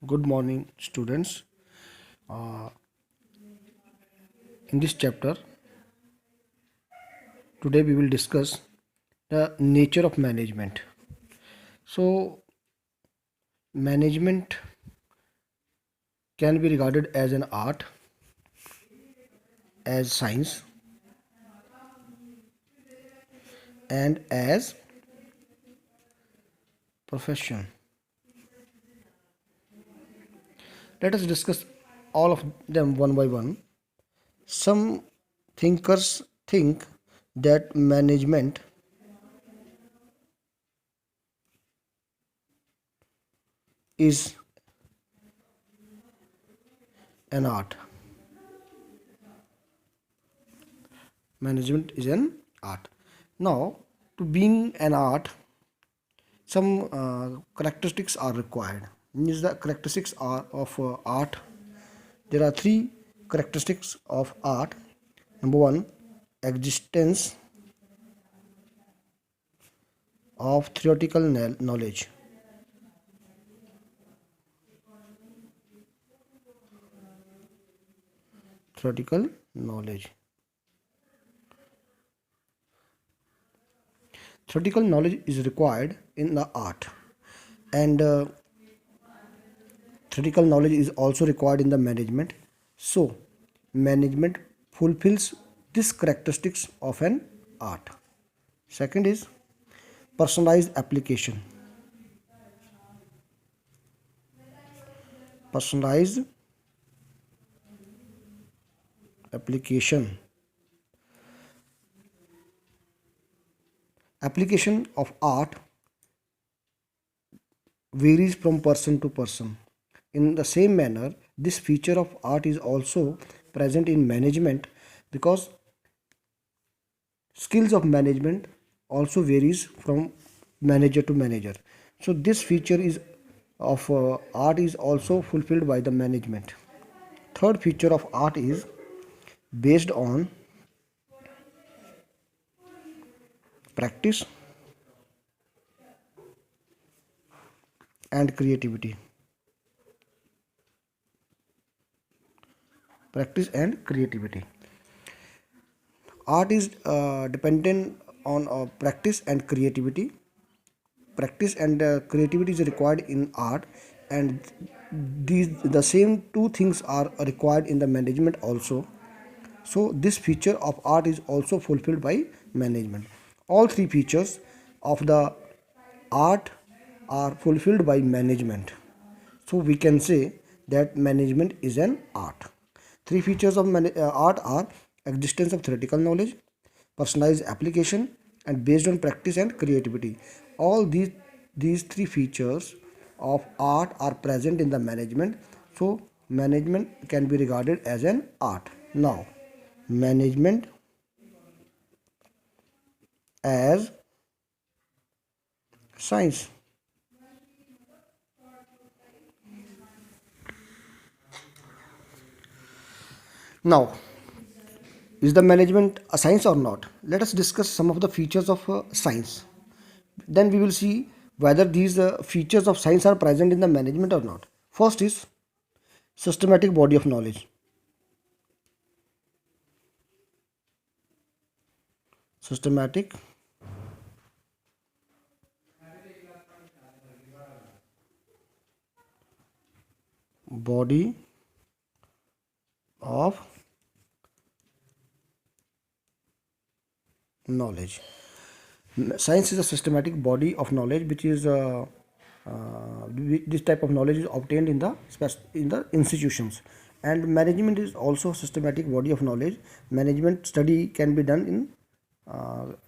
Good morning, students. Uh, in this chapter, today we will discuss the nature of management. So, management can be regarded as an art, as science, and as profession. Let us discuss all of them one by one. Some thinkers think that management is an art. Management is an art. Now, to being an art, some characteristics are required. Means the characteristics are of art. There are three characteristics of art. Number one, existence of theoretical knowledge. Theoretical knowledge. Theoretical knowledge is required in the art, and theoretical knowledge is also required in the management. So, management fulfills these characteristics of an art. Second is personalized application. Personalized application. Application of art varies from person to person. In the same manner, this feature of art is also present in management because skills of management also varies from manager to manager. So this feature is of art is also fulfilled by the management. Third feature of art is based on practice and creativity. Practice and creativity. Art is dependent on practice and creativity. Practice and creativity is required in art, and the same two things are required in the management also. So this feature of art is also fulfilled by management. All three features of the art are fulfilled by management. So we can say that management is an art. Three features of art are existence of theoretical knowledge, personalized application, and based on practice and creativity. All these three features of art are present in the management. So management can be regarded as an art. Now, management as science. Now, is the management a science or not? Let us discuss some of the features of science. Then we will see whether these features of science are present in the management or not. First is systematic body of knowledge. Systematic body of knowledge. Science is a systematic body of knowledge which is this type of knowledge is obtained in the institutions, and management is also a systematic body of knowledge. Management study can be done in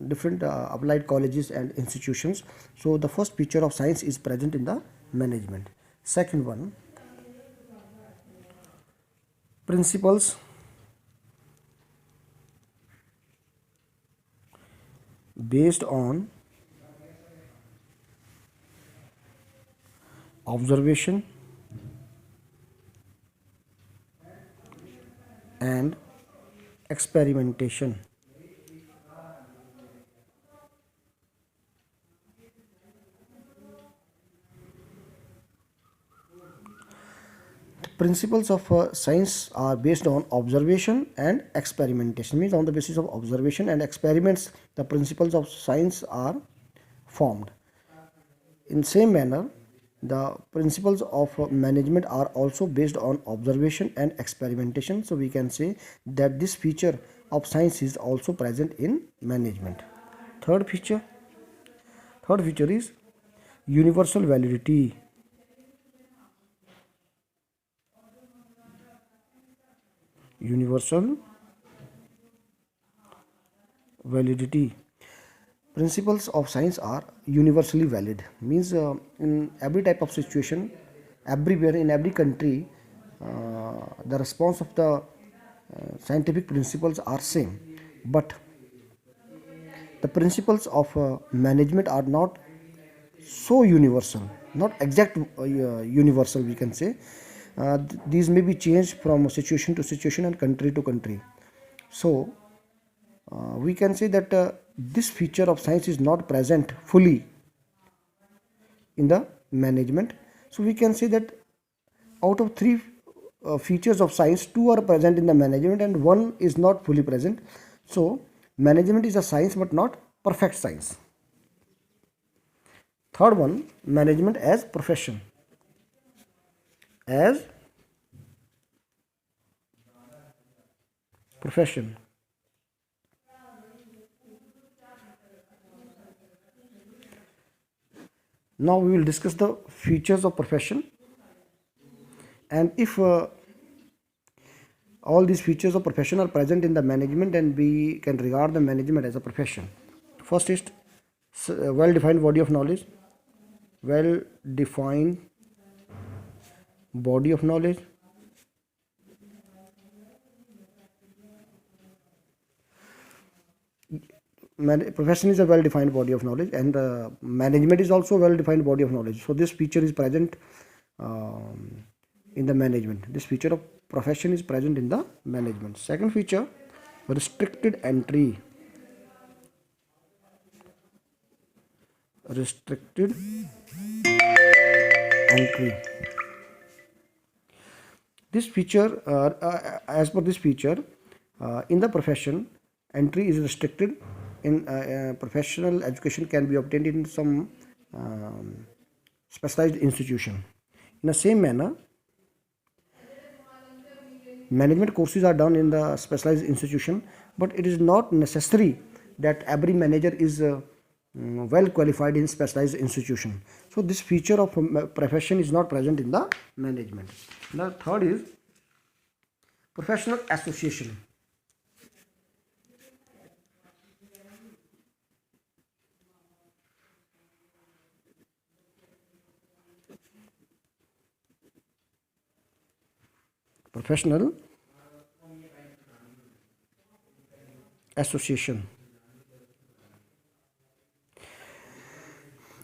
different applied colleges and institutions. So the first feature of science is present in the management. Second one, principles based on observation and experimentation. principles of science are based on observation and experimentation. Means on the basis of observation and experiments, the principles of science are formed. In same manner, the principles of management are also based on observation and experimentation. So we can say that this feature of science is also present in management. Third feature, third feature is universal validity. Universal validity. Principles of science are universally valid. Means in every type of situation, everywhere in every country, the response of the scientific principles are same, but the principles of management are not so universal, not exact universal, we can say. These may be changed from situation to situation and country to country. So we can say that this feature of science is not present fully in the management. So we can say that out of three features of science, two are present in the management and one is not fully present. So management is a science but not perfect science. Third one, management as profession. As profession. Now we will discuss the features of profession, and if all these features of profession are present in the management, and we can regard the management as a profession. First is well defined body of knowledge. Well defined body of knowledge. Profession is a well defined body of knowledge, and management is also a well defined body of knowledge. So this feature is present in the management. This feature of profession is present in the management. Second feature, restricted entry. Restricted entry. This feature, as per this feature, in the profession, entry is restricted. In professional education can be obtained in some specialized institution. In the same manner, management courses are done in the specialized institution, but it is not necessary that every manager is well qualified in specialized institution. So this feature of profession is not present in the management. The third is professional association. Professional association.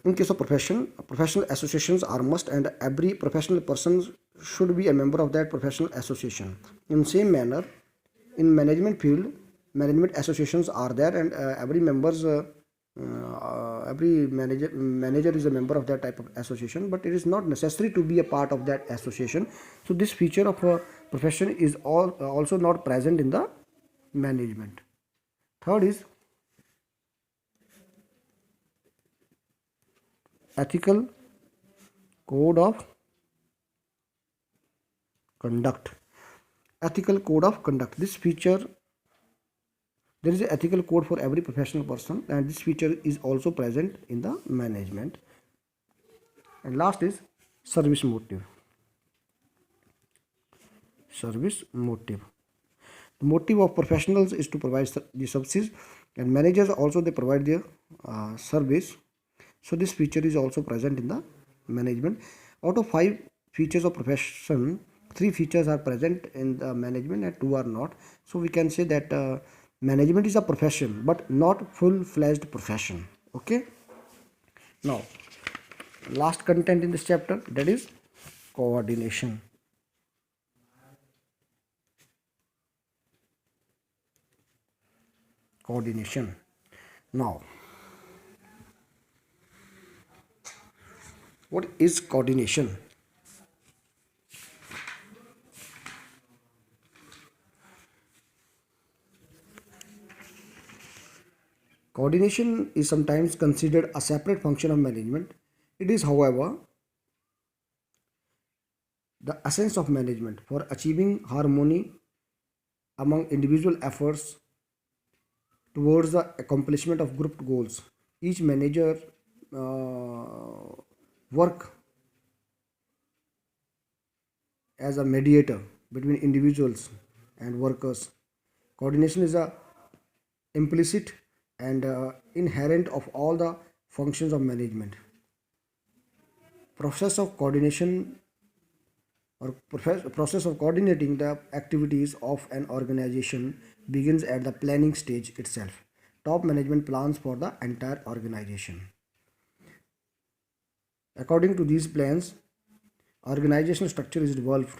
In case of profession, professional associations are must, and every professional person should be a member of that professional association. In same manner, in management field, management associations are there, and every manager is a member of that type of association, but it is not necessary to be a part of that association. So this feature of profession is also not present in the management. Third is ethical code of conduct. Ethical code of conduct. This feature, there is an ethical code for every professional person, and this feature is also present in the management. And last is service motive. Service motive. The motive of professionals is to provide the services, and managers also they provide their service. So this feature is also present in the management. Out of 5 features of profession, 3 features are present in the management and 2 are not. So we can say that management is a profession but not full-fledged profession. Okay. Now last content in this chapter, that is coordination. Coordination. Now, what is coordination? Coordination is sometimes considered a separate function of management. It is, however, the essence of management for achieving harmony among individual efforts towards the accomplishment of group goals. Each manager work as a mediator between individuals and workers. Coordination is a implicit and inherent of all the functions of management. Process of coordination process of coordinating the activities of an organization begins at the planning stage itself. Top management plans for the entire organization. According to these plans, organizational structure is developed,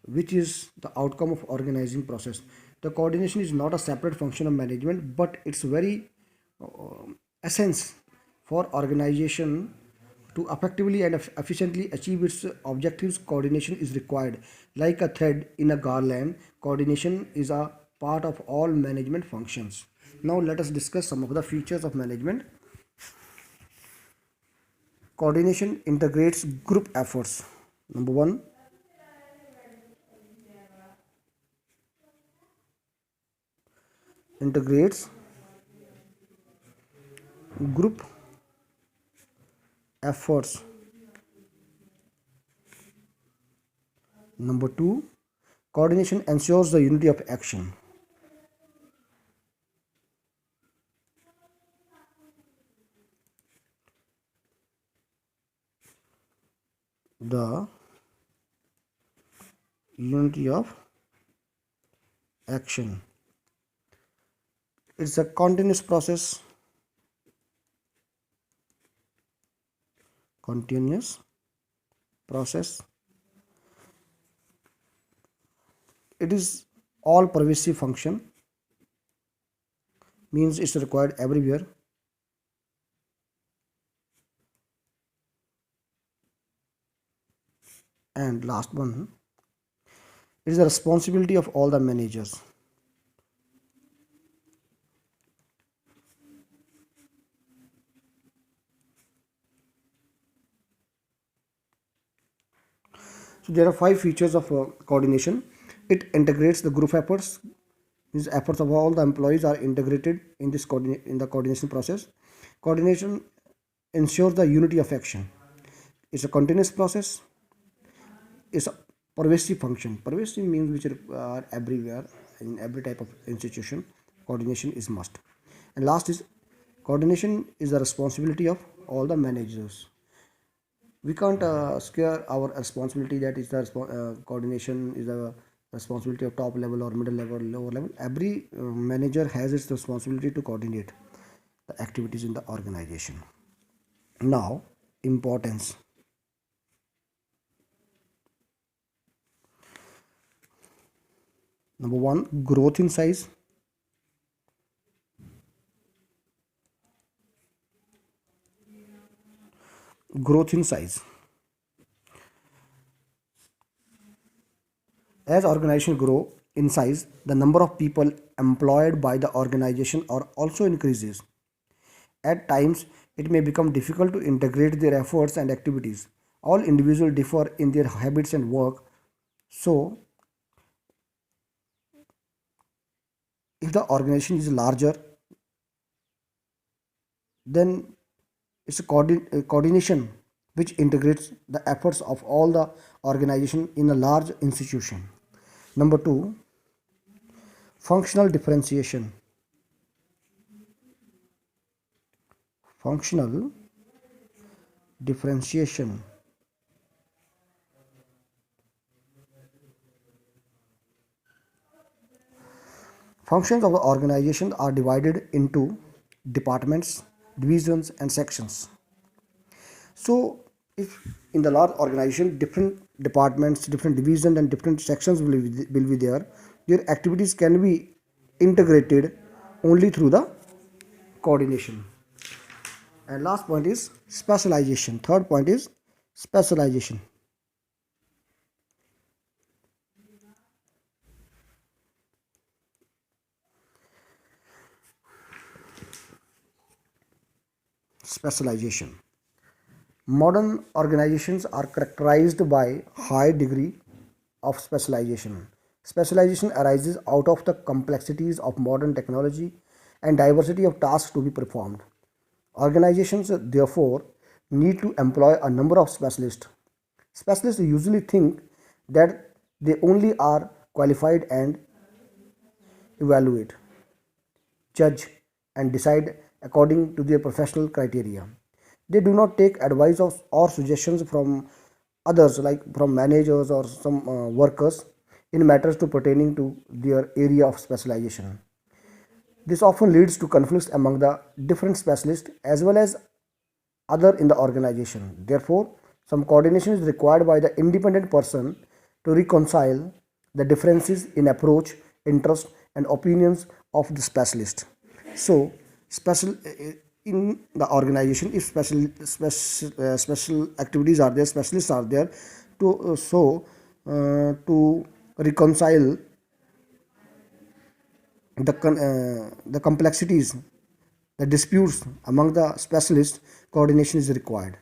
which is the outcome of organizing process. The coordination is not a separate function of management, but it's very essence for organization to effectively and efficiently achieve its objectives. Coordination is required. Like a thread in a garland, coordination is a part of all management functions. Now let us discuss some of the features of management. Coordination integrates group efforts. Number one, integrates group efforts. Number two, coordination ensures the unity of action. The unity of action. It's a continuous process. Continuous process. It is all pervasive function, means it's required everywhere. And last one, it is the responsibility of all the managers. So there are five features of coordination. It integrates the group efforts. These efforts of all the employees are integrated in this in the coordination process. Coordination ensures the unity of action. It's a continuous process. It's a pervasive function. Pervasive means which are everywhere in every type of institution. Coordination is must. And last is coordination is the responsibility of all the managers. We can't scare our responsibility that is the coordination is the responsibility of top level or middle level, lower level. Every manager has its responsibility to coordinate the activities in the organization. Now, importance. Number one, growth in size. Growth in size. As organizations grow in size, the number of people employed by the organization are also increases. At times, it may become difficult to integrate their efforts and activities. All individuals differ in their habits and work. So, if the organization is larger, then it's a coordination which integrates the efforts of all the organization in a large institution. Number two, functional differentiation. Functional differentiation. Functions of the organization are divided into departments, divisions, and sections. So, if in the large organization, different departments, different divisions, and different sections will be there, their activities can be integrated only through the coordination. And last point is specialization. Third point is specialization. Specialization. Modern organizations are characterized by high degree of specialization. Specialization arises out of the complexities of modern technology and diversity of tasks to be performed. Organizations therefore need to employ a number of specialists. Specialists usually think that they only are qualified and evaluate, judge, and decide according to their professional criteria. They do not take advice or suggestions from others, like from managers or some workers, in matters to pertaining to their area of specialization. This often leads to conflicts among the different specialists as well as other in the organization. Therefore, some coordination is required by the independent person to reconcile the differences in approach, interest, and opinions of the specialist. So, special in the organization, if special activities are there, specialists are there to reconcile the complexities, the disputes among the specialists, coordination is required.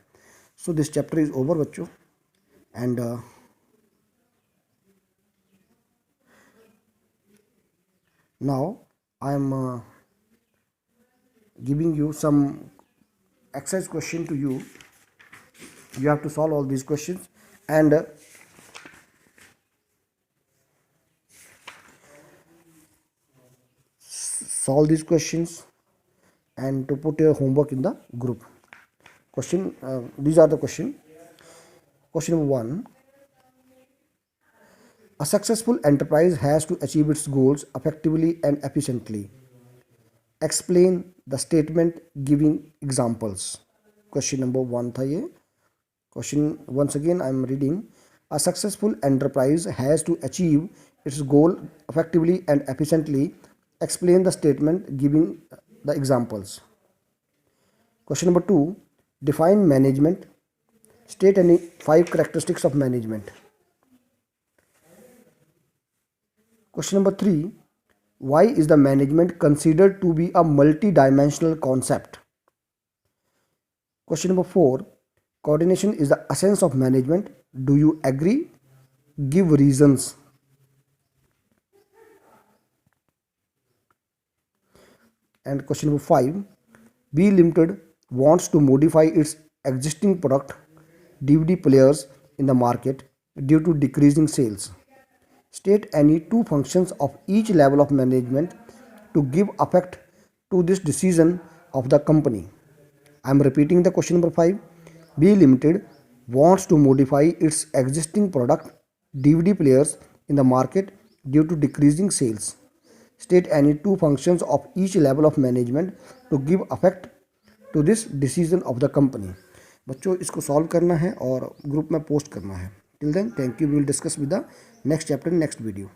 So this chapter is over, bachcho, and now I am giving you some exercise question to you. You have to solve all these questions and solve these questions and to put your homework in the group. These are the question. Question number 1. A successful enterprise has to achieve its goals effectively and efficiently. Explain the statement giving examples. Question number 1 था ये. Question once again I am reading. A successful enterprise has to achieve its goal effectively and efficiently. Explain the statement giving the examples. Question number 2. Define management. State any 5 characteristics of management. Question number 3. Why is the management considered to be a multi-dimensional concept? Question number 4. Coordination is the essence of management. Do you agree? Give reasons. And question number 5. B Limited wants to modify its existing product DVD players in the market due to decreasing sales. State any 2 functions of each level of management to give effect to this decision of the company. I am repeating the question number 5. B Limited wants to modify its existing product DVD players in the market due to decreasing sales. State any 2 functions of each level of management to give effect to this decision of the company. बच्चों इसको solve करना है और group में post करना है. Till then thank you. We will discuss with the next chapter next video.